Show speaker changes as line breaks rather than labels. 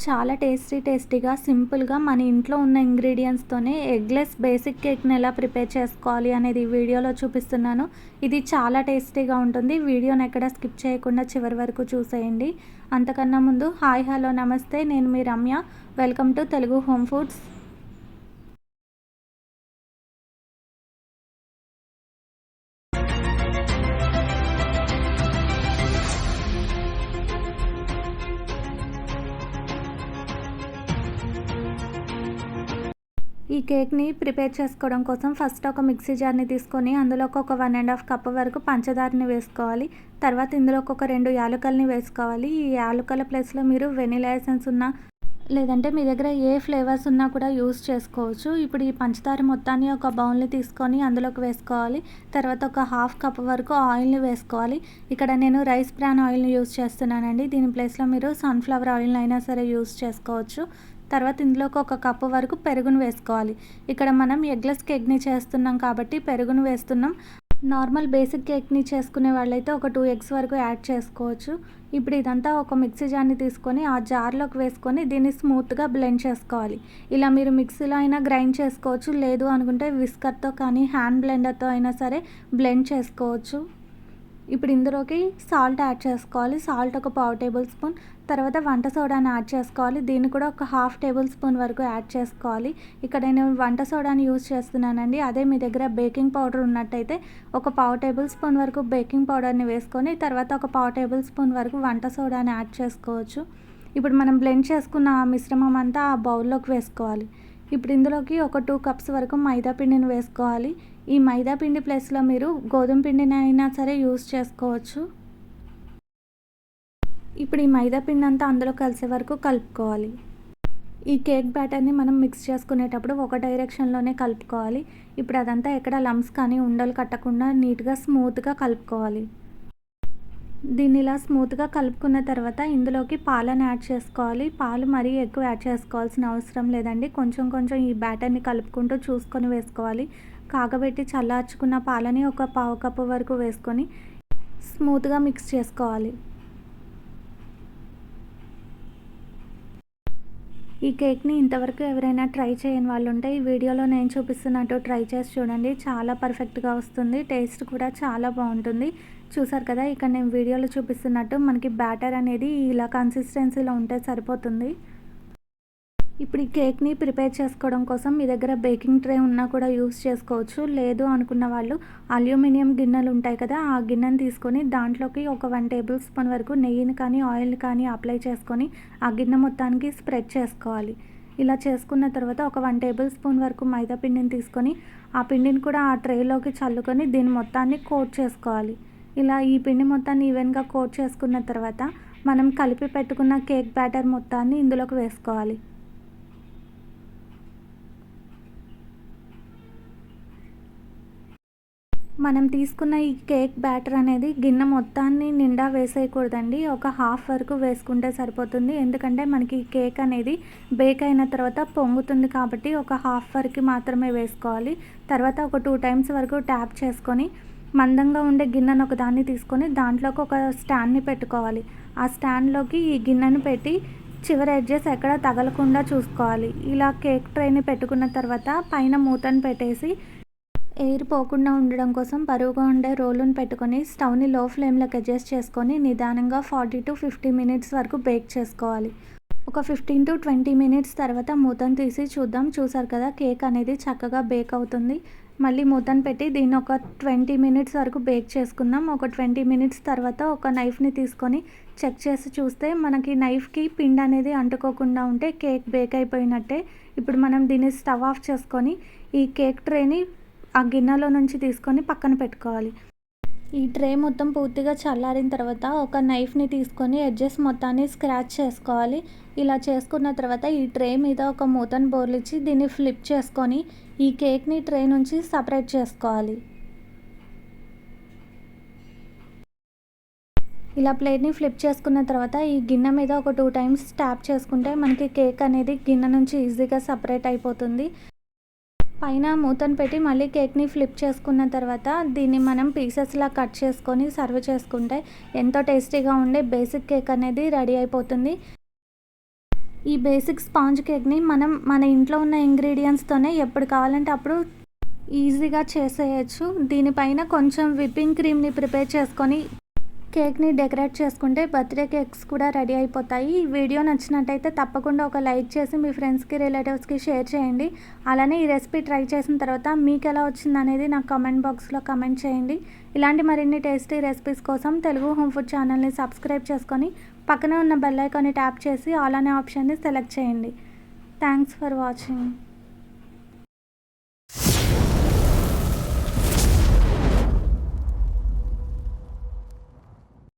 చాలా టేస్టీగా సింపుల్గా మన ఇంట్లో ఉన్న ఇంగ్రీడియంట్స్తోనే ఎగ్లెస్ బేసిక్ కేక్ని ఎలా ప్రిపేర్ చేసుకోవాలి అనేది ఈ వీడియోలో చూపిస్తున్నాను. ఇది చాలా టేస్టీగా ఉంటుంది. వీడియోని ఎక్కడ స్కిప్ చేయకుండా చివరి వరకు చూసేయండి. అంతకన్నా ముందు హాయ్ హలో నమస్తే, నేను మీ Ramya. Welcome to Telugu home foods. ఈ కేక్ని ప్రిపేర్ చేసుకోవడం కోసం ఫస్ట్ ఒక మిక్సీ జార్ని తీసుకొని అందులోకి ఒక 1.5 కప్ వరకు పంచదారని వేసుకోవాలి. తర్వాత ఇందులోకి ఒక 2 యాలకులని వేసుకోవాలి. ఈ యాలకుల ప్లేస్లో మీరు వెనిలా ఎసెన్స్ ఉన్నా లేదంటే మీ దగ్గర ఏ ఫ్లేవర్స్ ఉన్నా కూడా యూస్ చేసుకోవచ్చు. ఇప్పుడు ఈ పంచదార మొత్తాన్ని ఒక బౌల్ని తీసుకొని అందులోకి వేసుకోవాలి. తర్వాత ఒక 1/2 కప్ వరకు ఆయిల్ని వేసుకోవాలి. ఇక్కడ నేను రైస్ బ్రాన్ ఆయిల్ని యూస్ చేస్తున్నానండి. దీని ప్లేస్లో మీరు సన్ఫ్లవర్ ఆయిల్ని అయినా సరే యూస్ చేసుకోవచ్చు. తర్వాత ఇందులోకి ఒక కప్పు వరకు పెరుగును వేసుకోవాలి. ఇక్కడ మనం ఎగ్లెస్ కేక్ని చేస్తున్నాం కాబట్టి పెరుగును వేస్తున్నాం. నార్మల్ బేసిక్ కేక్ని చేసుకునే వాళ్ళైతే ఒక 2 ఎగ్స్ వరకు యాడ్ చేసుకోవచ్చు. ఇప్పుడు ఇదంతా ఒక మిక్సీ జార్ని తీసుకొని ఆ జార్లోకి వేసుకొని దీన్ని స్మూత్గా బ్లెండ్ చేసుకోవాలి. ఇలా మీరు మిక్సీలో అయినా గ్రైండ్ చేసుకోవచ్చు, లేదు అనుకుంటే విస్కర్తో కానీ హ్యాండ్ బ్లెండర్తో అయినా సరే బ్లెండ్ చేసుకోవచ్చు. ఇప్పుడు ఇందులోకి సాల్ట్ యాడ్ చేసుకోవాలి. సాల్ట్ ఒక 1/2 టేబుల్ స్పూన్. తర్వాత వంట సోడాని యాడ్ చేసుకోవాలి. దీన్ని కూడా ఒక 1/2 టేబుల్ స్పూన్ వరకు యాడ్ చేసుకోవాలి. ఇక్కడ నేను వంట సోడాని యూజ్ చేస్తున్నానండి. అదే మీ దగ్గర బేకింగ్ పౌడర్ ఉన్నట్టయితే ఒక 1/2 టేబుల్ స్పూన్ వరకు బేకింగ్ పౌడర్ని వేసుకొని తర్వాత ఒక 1/2 టేబుల్ స్పూన్ వరకు వంట సోడాని యాడ్ చేసుకోవచ్చు. ఇప్పుడు మనం బ్లెండ్ చేసుకున్న ఆ మిశ్రమం అంతా ఆ బౌల్లోకి వేసుకోవాలి. ఇప్పుడు ఇందులోకి ఒక 2 కప్స్ వరకు మైదా పిండిని వేసుకోవాలి. ఈ మైదా పిండి ప్లేస్లో మీరు గోధుమ పిండిని అయినా సరే యూస్ చేసుకోవచ్చు. ఇప్పుడు ఈ మైదా పిండి అంతా అందులో కలిసే వరకు కలుపుకోవాలి. ఈ కేక్ బ్యాటర్ని మనం మిక్స్ చేసుకునేటప్పుడు ఒక డైరెక్షన్లోనే కలుపుకోవాలి. ఇప్పుడు అదంతా ఎక్కడ లంప్స్ కానీ ఉండలు కట్టకుండా నీట్గా స్మూత్గా కలుపుకోవాలి. దీన్ని ఇలా స్మూత్గా కలుపుకున్న తర్వాత ఇందులోకి పాలను యాడ్ చేసుకోవాలి. పాలు మరీ ఎక్కువ యాడ్ చేసుకోవాల్సిన అవసరం లేదండి. కొంచెం ఈ బ్యాటర్ని కలుపుకుంటూ చూసుకొని వేసుకోవాలి. కాగబెట్టి చల్లార్చుకున్న పాలని ఒక 1/2 కప్పు వరకు వేసుకొని స్మూత్గా మిక్స్ చేసుకోవాలి. ఈ కేక్ని ఇంతవరకు ఎవరైనా ట్రై చేయని వాళ్ళు ఉంటే ఈ వీడియోలో నేను చూపిస్తున్నట్టు ట్రై చేసి చూడండి. చాలా పర్ఫెక్ట్గా వస్తుంది. టేస్ట్ కూడా చాలా బాగుంటుంది. చూసారు కదా, ఇక్కడ నేను వీడియోలో చూపిస్తున్నట్టు మనకి బ్యాటర్ అనేది ఇలా కన్సిస్టెన్సీలో ఉంటే సరిపోతుంది. ఇప్పుడు ఈ కేక్ని ప్రిపేర్ చేసుకోవడం కోసం మీ దగ్గర బేకింగ్ ట్రే ఉన్నా కూడా యూస్ చేసుకోవచ్చు. లేదు అనుకున్న వాళ్ళు అల్యూమినియం గిన్నెలు ఉంటాయి కదా, ఆ గిన్నెని తీసుకొని దాంట్లోకి ఒక 1 టేబుల్ స్పూన్ వరకు నెయ్యిని కానీ ఆయిల్ని కానీ అప్లై చేసుకొని ఆ గిన్నె మొత్తానికి స్ప్రెడ్ చేసుకోవాలి. ఇలా చేసుకున్న తర్వాత ఒక 1 టేబుల్ స్పూన్ వరకు మైదా పిండిని తీసుకొని ఆ పిండిని కూడా ఆ ట్రేలోకి చల్లుకొని దీని మొత్తాన్ని కోట్ చేసుకోవాలి. ఇలా ఈ పిండి మొత్తాన్ని ఈవెన్గా కోట్ చేసుకున్న తర్వాత మనం కలిపి పెట్టుకున్న కేక్ బ్యాటర్ మొత్తాన్ని ఇందులోకి వేసుకోవాలి. మనం తీసుకున్న ఈ కేక్ బ్యాటర్ అనేది గిన్నె మొత్తాన్ని నిండా వేసేయకూడదండి. ఒక 1/2 వరకు వేసుకుంటే సరిపోతుంది. ఎందుకంటే మనకి ఈ కేక్ అనేది బేక్ అయిన తర్వాత పొంగుతుంది కాబట్టి ఒక 1/2 వరకు మాత్రమే వేసుకోవాలి. తర్వాత ఒక 2 టైమ్స్ వరకు ట్యాప్ చేసుకొని మందంగా ఉండే గిన్నెను ఒక దాన్ని తీసుకొని దాంట్లోకి ఒక స్టాండ్ని పెట్టుకోవాలి. ఆ స్టాండ్లోకి ఈ గిన్నెను పెట్టి చివరి ఎడ్జెస్ ఎక్కడ తగలకుండా చూసుకోవాలి. ఇలా కేక్ ట్రేని పెట్టుకున్న తర్వాత పైన మూతను పెట్టేసి ఎయిర్ పోకుండా ఉండడం కోసం బరువుగా ఉండే రోలును పెట్టుకొని స్టవ్ని లో ఫ్లేమ్లోకి అడ్జస్ట్ చేసుకొని నిదానంగా 40 to 50 మినిట్స్ వరకు బేక్ చేసుకోవాలి. ఒక 15 to 20 మినిట్స్ తర్వాత మూతను తీసి చూద్దాం. చూసారు కదా, కేక్ అనేది చక్కగా బేక్ అవుతుంది. మళ్ళీ మూతను పెట్టి దీన్ని ఒక 20 మినిట్స్ వరకు బేక్ చేసుకుందాం. ఒక 20 మినిట్స్ తర్వాత ఒక నైఫ్ని తీసుకొని చెక్ చేసి చూస్తే మనకి నైఫ్కి పిండి అనేది అంటుకోకుండా ఉంటే కేక్ బేక్ అయిపోయినట్టే. ఇప్పుడు మనం దీన్ని స్టవ్ ఆఫ్ చేసుకొని ఈ కేక్ ట్రేని ఆ గిన్నెలో నుంచి తీసుకొని పక్కన పెట్టుకోవాలి. ఈ ట్రే మొత్తం పూర్తిగా చల్లారిన తర్వాత ఒక నైఫ్ని తీసుకొని ఎడ్జెస్ మొత్తాన్ని స్క్రాచ్ చేసుకోవాలి. ఇలా చేసుకున్న తర్వాత ఈ ట్రే మీద ఒక మూతను బోర్లిచ్చి దీన్ని ఫ్లిప్ చేసుకొని ఈ కేక్ని ట్రే నుంచి సపరేట్ చేసుకోవాలి. ఇలా ప్లేట్ని ఫ్లిప్ చేసుకున్న తర్వాత ఈ గిన్నె మీద ఒక 2 టైమ్స్ ట్యాప్ చేసుకుంటే మనకి కేక్ అనేది గిన్నె నుంచి ఈజీగా సపరేట్ అయిపోతుంది. పైన మూతను పెట్టి మళ్ళీ కేక్ని ఫ్లిప్ చేసుకున్న తర్వాత దీన్ని మనం పీసెస్లా కట్ చేసుకొని సర్వ్ చేసుకుంటే ఎంతో టేస్టీగా ఉండే బేసిక్ కేక్ అనేది రెడీ అయిపోతుంది. ఈ బేసిక్ స్పాంజ్ కేక్ని మనం మన ఇంట్లో ఉన్న ఇంగ్రీడియంట్స్తోనే ఎప్పుడు కావాలంటే అప్పుడు ఈజీగా చేసేయచ్చు. దీనిపైన కొంచెం విప్పింగ్ క్రీమ్ని ప్రిపేర్ చేసుకొని కేక్ని డెకరేట్ చేసుకుంటే బర్త్డే కేక్స్ కూడా రెడీ అయిపోతాయి. ఈ వీడియో నచ్చినట్టయితే తప్పకుండా ఒక లైక్ చేసి మీ ఫ్రెండ్స్కి రిలేటివ్స్కి షేర్ చేయండి. అలానే ఈ రెసిపీ ట్రై చేసిన తర్వాత మీకు ఎలా వచ్చింది అనేది నాకు కామెంట్ బాక్స్లో కామెంట్ చేయండి. ఇలాంటి మరిన్ని టేస్టీ రెసిపీస్ కోసం తెలుగు హోమ్ ఫుడ్ ఛానల్ని సబ్స్క్రైబ్ చేసుకొని పక్కనే ఉన్న బెల్ ఐకాన్ని ట్యాప్ చేసి ఆల్ అనే ఆప్షన్ని సెలెక్ట్ చేయండి. Thanks for watching.